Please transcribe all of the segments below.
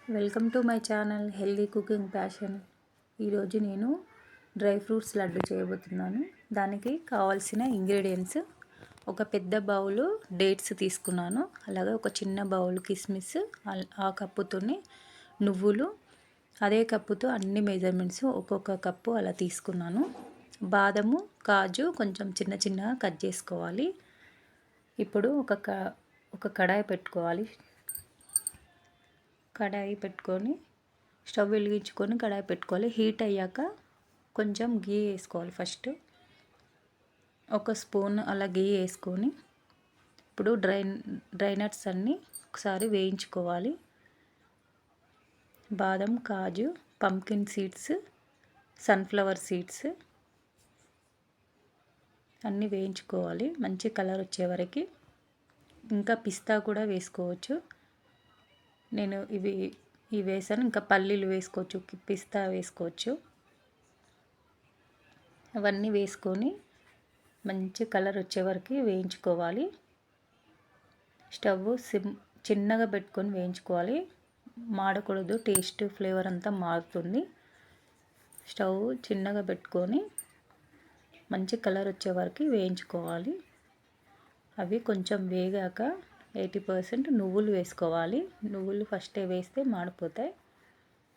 Welcome to my channel healthy cooking passion. ఈరోజు నేను dry fruits laddu చేయబోతున్నాను. దానికి కావాల్సిన ఇంగ్రీడియంట్స్: ఒక పెద్ద బౌలు డేట్స్ తీసుకున్నాను, అలాగే ఒక చిన్న బౌల్ కిస్మిస్, ఆ కప్పుతోని నువ్వులు, అదే కప్పుతో అన్ని మెజర్మెంట్స్ ఒక్కొక్క కప్పు అలా తీసుకున్నాను. బాదము, కాజు కొంచెం చిన్న చిన్నగా కట్ చేసుకోవాలి. ఇప్పుడు ఒక కడాయి పెట్టుకోవాలి. కడాయి పెట్టుకొని స్టవ్ వెలిగించుకొని కడాయి పెట్టుకోవాలి. హీట్ అయ్యాక కొంచెం గీ వేసుకోవాలి. ఫస్ట్ ఒక స్పూన్ అలా గీ వేసుకొని ఇప్పుడు డ్రై నట్స్ అన్నీ ఒకసారి వేయించుకోవాలి. బాదం, కాజు, పంకిన్ సీడ్స్, సన్ఫ్లవర్ సీడ్స్ అన్నీ వేయించుకోవాలి మంచి కలర్ వచ్చే వరకు. ఇంకా పిస్తా కూడా వేసుకోవచ్చు. నేను ఇవి వేసాను. ఇంకా పల్లీలు వేసుకోవచ్చు, పిస్తా వేసుకోవచ్చు. అవన్నీ వేసుకొని మంచి కలర్ వచ్చే వరకు వేయించుకోవాలి. స్టవ్ చిన్నగా పెట్టుకొని వేయించుకోవాలి. మాడకూడదు, టేస్ట్ ఫ్లేవర్ అంతా మారుతుంది. స్టవ్ చిన్నగా పెట్టుకొని మంచి కలర్ వచ్చే వరకు వేయించుకోవాలి. అవి కొంచెం వేగాక 80% నువ్వులు వేసుకోవాలి. నువ్వులు ఫస్టే వేస్తే మాడిపోతాయి.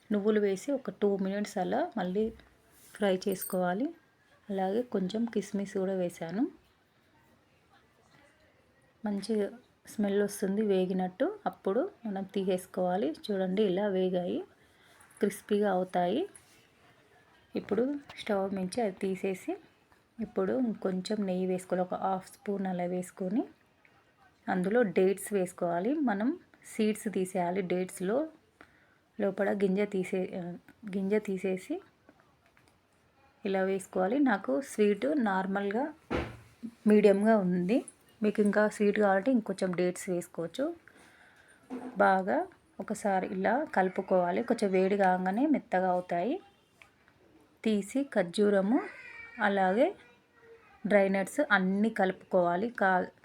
నువ్వులు వేసి ఒక 2 మినిట్స్ అలా మళ్ళీ ఫ్రై చేసుకోవాలి. అలాగే కొంచెం కిస్మిస్ కూడా వేసాను. మంచి స్మెల్ వస్తుంది వేగినట్టు. అప్పుడు మనం తీసేసుకోవాలి. చూడండి, ఇలా వేగాయి, క్రిస్పీగా అవుతాయి. ఇప్పుడు స్టవ్ నుంచి అది తీసేసి ఇప్పుడు కొంచెం నెయ్యి వేసుకోవాలి. ఒక 1/2 స్పూన్ అలా వేసుకొని అందులో డేట్స్ వేసుకోవాలి. మనం సీడ్స్ తీసేయాలి. డేట్స్లో లోపల గింజ తీసేసి ఇలా వేసుకోవాలి. నాకు స్వీట్ నార్మల్గా మీడియంగా ఉంది. మీకు ఇంకా స్వీట్ కావాలంటే ఇంకొంచెం డేట్స్ వేసుకోవచ్చు. బాగా ఒకసారి ఇలా కలుపుకోవాలి. కొంచెం వేడి కాగానే మెత్తగా అవుతాయి. తీసి ఖర్జూరము అలాగే డ్రై నట్స్ అన్నీ కలుపుకోవాలి.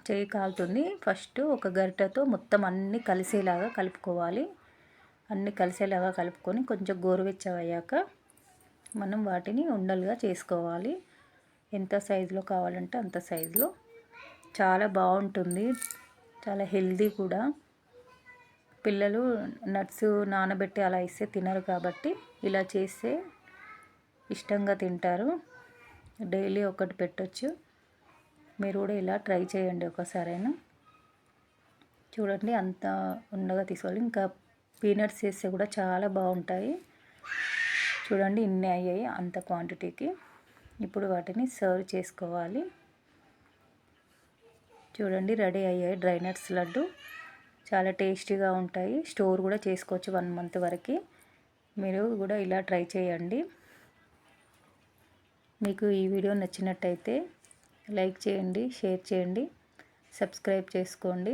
చేయి కాలుతుంది. ఫస్ట్ ఒక గరిటెతో మొత్తం అన్నీ కలిసేలాగా కలుపుకోవాలి. అన్నీ కలిసేలాగా కలుపుకొని కొంచెం గోరువెచ్చగా అయ్యాక మనం వాటిని ఉండలుగా చేసుకోవాలి. ఎంత సైజులో కావాలంటే అంత సైజులో. చాలా బాగుంటుంది, చాలా హెల్దీ కూడా. పిల్లలు నట్స్ నానబెట్టి అలా ఇస్తే తినరు కాబట్టి ఇలా చేస్తే ఇష్టంగా తింటారు. డైలీ ఒకటి పెట్టొచ్చు. మీరు కూడా ఇలా ట్రై చేయండి ఒకసారైనా. చూడండి, అంత ఉండగా తీసుకోవాలి. ఇంకా పీనట్స్ వేస్తే కూడా చాలా బాగుంటాయి. చూడండి, ఇన్ని అయ్యాయి అంత క్వాంటిటీకి. ఇప్పుడు వాటిని సర్వ్ చేసుకోవాలి. చూడండి, రెడీ అయ్యాయి డ్రై నట్స్ లడ్డు. చాలా టేస్టీగా ఉంటాయి. స్టోర్ కూడా చేసుకోవచ్చు 1 మంత్ వరకు. మీరు కూడా ఇలా ట్రై చేయండి. మీకు ఈ వీడియో నచ్చినట్టయితే లైక్ చేయండి, షేర్ చేయండి, సబ్స్క్రైబ్ చేసుకోండి.